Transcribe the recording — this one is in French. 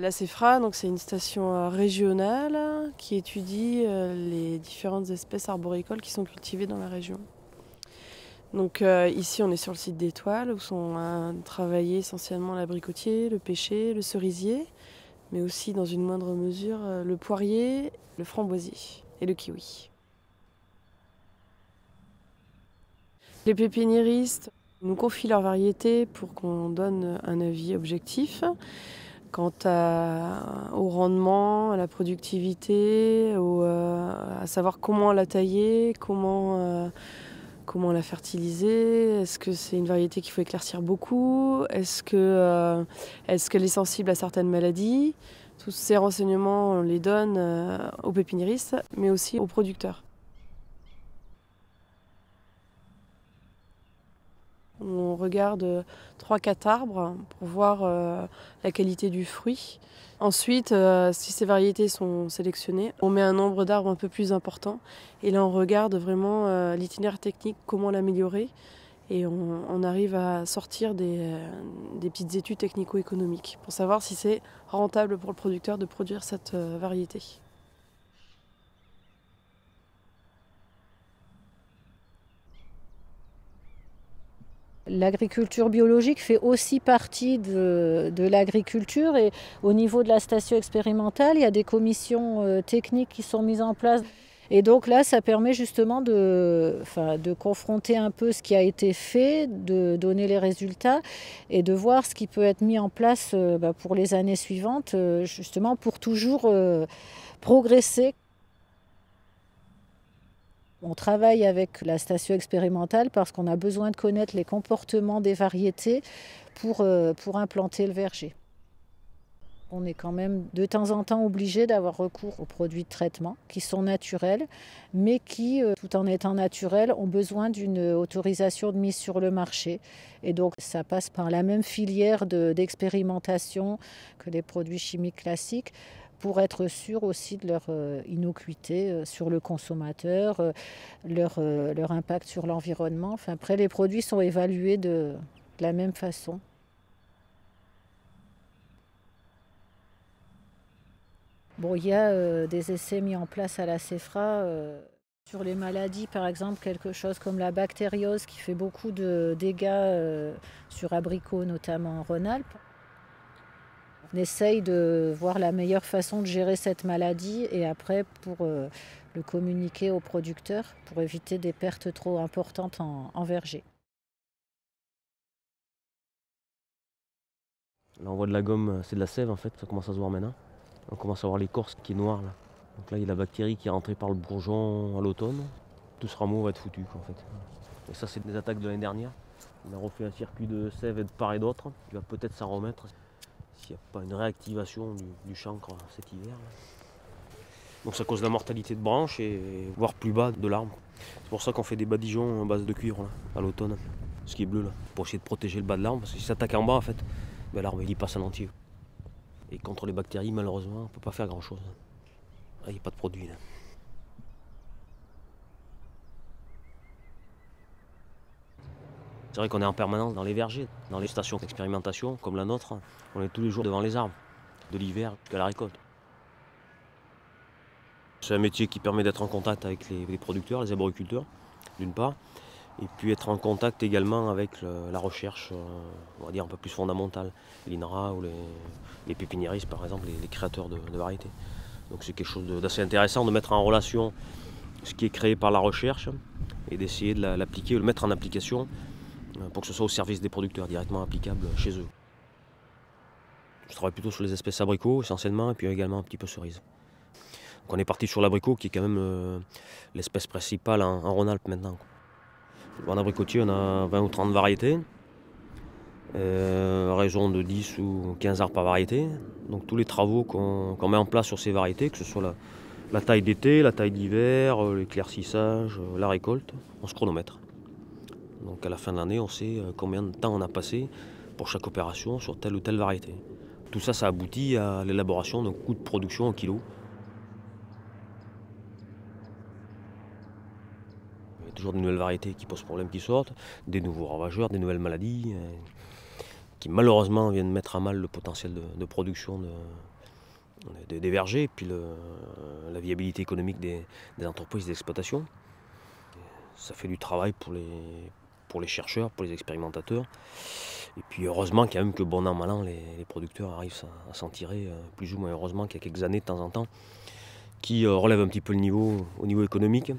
La CEFRA, c'est une station régionale qui étudie les différentes espèces arboricoles qui sont cultivées dans la région. Donc ici on est sur le site d'Étoile où sont travaillés essentiellement l'abricotier, le pêcher, le cerisier, mais aussi dans une moindre mesure le poirier, le framboisier et le kiwi. Les pépiniéristes nous confient leurs variétés pour qu'on donne un avis objectif quant au rendement, à la productivité, à savoir comment la tailler, comment la fertiliser. Est-ce que c'est une variété qu'il faut éclaircir beaucoup? Est-ce qu'elle est sensible à certaines maladies? Tous ces renseignements, on les donne aux pépiniéristes, mais aussi aux producteurs. On regarde 3-4 arbres pour voir la qualité du fruit. Ensuite, si ces variétés sont sélectionnées, on met un nombre d'arbres un peu plus important. Et là, on regarde vraiment l'itinéraire technique, comment l'améliorer. Et on arrive à sortir des petites études technico-économiques pour savoir si c'est rentable pour le producteur de produire cette variété. L'agriculture biologique fait aussi partie de l'agriculture et au niveau de la station expérimentale, il y a des commissions techniques qui sont mises en place. Et donc là, ça permet justement de confronter un peu ce qui a été fait, de donner les résultats et de voir ce qui peut être mis en place pour les années suivantes, justement pour toujours progresser. On travaille avec la station expérimentale parce qu'on a besoin de connaître les comportements des variétés pour implanter le verger. On est quand même de temps en temps obligé d'avoir recours aux produits de traitement qui sont naturels, mais qui, tout en étant naturels, ont besoin d'une autorisation de mise sur le marché. Et donc ça passe par la même filière d'expérimentation que les produits chimiques classiques, pour être sûr aussi de leur innocuité sur le consommateur, leur impact sur l'environnement. Enfin, après, les produits sont évalués de la même façon. Bon, il y a des essais mis en place à la CEFRA sur les maladies, par exemple, quelque chose comme la bactériose qui fait beaucoup de dégâts sur abricots, notamment en Rhône-Alpes. On essaye de voir la meilleure façon de gérer cette maladie et après pour le communiquer aux producteurs pour éviter des pertes trop importantes en verger. Là on voit de la gomme, c'est de la sève en fait, ça commence à se voir maintenant. On commence à voir l'écorce qui est noire là. Donc là il y a la bactérie qui est rentrée par le bourgeon à l'automne. Tout ce rameau va être foutu en fait. Et ça c'est des attaques de l'année dernière. On a refait un circuit de sève de part et d'autre. Il va peut-être s'en remettre s'il n'y a pas une réactivation du chancre cet hiver. Donc ça cause la mortalité de branches et voire plus bas de l'arbre. C'est pour ça qu'on fait des badigeons en base de cuivre là, à l'automne, ce qui est bleu là, pour essayer de protéger le bas de l'arbre, parce que si ça attaque en bas en fait, l'arbre il y passe en entier. Et contre les bactéries malheureusement on ne peut pas faire grand chose. Il n'y a pas de produit là. C'est vrai qu'on est en permanence dans les vergers, dans les stations d'expérimentation comme la nôtre, on est tous les jours devant les arbres, de l'hiver jusqu'à la récolte. C'est un métier qui permet d'être en contact avec les producteurs, les arboriculteurs, d'une part, et puis être en contact également avec la recherche, on va dire un peu plus fondamentale, l'INRA ou les pépiniéristes par exemple, les créateurs de variétés. Donc c'est quelque chose d'assez intéressant de mettre en relation ce qui est créé par la recherche et d'essayer de l'appliquer ou de le mettre en application pour que ce soit au service des producteurs, directement applicable chez eux. Je travaille plutôt sur les espèces abricots essentiellement et puis également un petit peu cerises. Donc on est parti sur l'abricot qui est quand même l'espèce principale en Rhône-Alpes maintenant. En abricotier on a 20 ou 30 variétés, à raison de 10 ou 15 arbres par variété. Donc tous les travaux qu'on met en place sur ces variétés, que ce soit la taille d'été, la taille d'hiver, l'éclaircissage, la récolte, on se chronomètre. Donc à la fin de l'année, on sait combien de temps on a passé pour chaque opération sur telle ou telle variété. Tout ça, ça aboutit à l'élaboration d'un coût de production en kilos. Il y a toujours de nouvelles variétés qui posent problème qui sortent, des nouveaux ravageurs, des nouvelles maladies qui malheureusement viennent mettre à mal le potentiel de production des vergers, et puis la viabilité économique des entreprises d'exploitation. Ça fait du travail pour les chercheurs, pour les expérimentateurs. Et puis heureusement quand même que bon an, mal an, les producteurs arrivent à s'en tirer, plus ou moins heureusement qu'il y a quelques années de temps en temps, qui relèvent un petit peu le niveau au niveau économique.